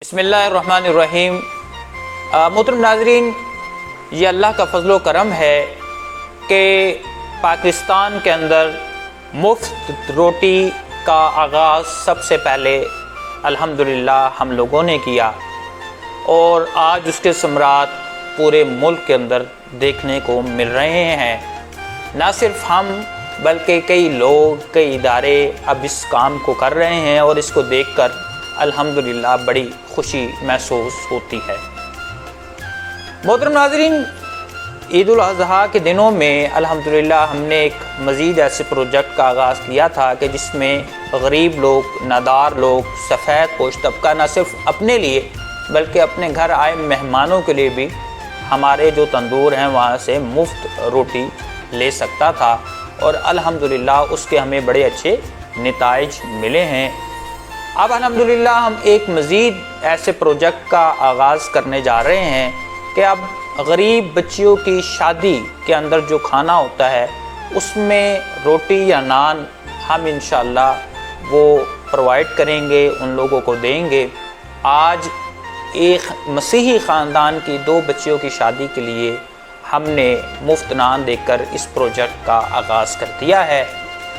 बिस्मिल्लाहिर्रहमानिर्रहीम। मोहतरम नाज़रीन, ये अल्लाह का फ़ज़ल व करम है कि पाकिस्तान के अंदर मुफ्त रोटी का आगाज़ सबसे पहले अल्हम्दुलिल्लाह हम लोगों ने किया और आज उसके समरात पूरे मुल्क के अंदर देखने को मिल रहे हैं। ना सिर्फ हम बल्कि कई लोग, कई इदारे अब इस काम को कर रहे हैं और इसको देखकर अल्हम्दुलिल्लाह बड़ी खुशी महसूस होती है। मोहतरम नाज़रीन, ईद उल अज़हा के दिनों में अल्हम्दुलिल्लाह हमने एक मज़ीद ऐसे प्रोजेक्ट का आगाज़ किया था कि जिसमें गरीब लोग, नादार लोग, सफ़ेद पोश तबका न सिर्फ अपने लिए बल्कि अपने घर आए मेहमानों के लिए भी हमारे जो तंदूर हैं वहाँ से मुफ्त रोटी ले सकता था और अल्हम्दुलिल्लाह उसके हमें बड़े अच्छे नताइज मिले हैं। अब अल्हम्दुलिल्लाह हम एक मज़ीद ऐसे प्रोजेक्ट का आगाज़ करने जा रहे हैं कि अब गरीब बच्चियों की शादी के अंदर जो खाना होता है उसमें रोटी या नान हम इंशाअल्लाह वो प्रोवाइड करेंगे, उन लोगों को देंगे। आज एक मसीही ख़ानदान की 2 बच्चियों की शादी के लिए हमने मुफ्त नान देकर इस प्रोजेक्ट का आगाज़ कर दिया है।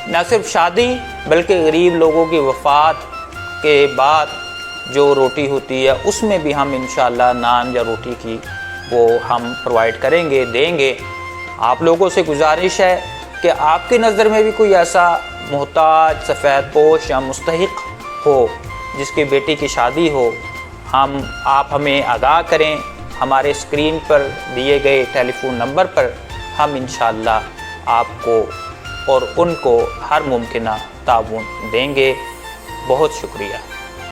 न सिर्फ शादी बल्कि गरीब लोगों की वफ़ात के बाद जो रोटी होती है उसमें भी हम इंशाअल्लाह नान या रोटी की वो हम प्रोवाइड करेंगे, देंगे। आप लोगों से गुजारिश है कि आपकी नज़र में भी कोई ऐसा मोहताज, सफ़ेद पोश या मुस्तहिक हो जिसकी बेटी की शादी हो, आप हमें आगाह करें। हमारे स्क्रीन पर दिए गए टेलीफोन नंबर पर हम इंशाअल्लाह आपको और उनको हर मुमकिन ताउन देंगे। बहुत शुक्रिया।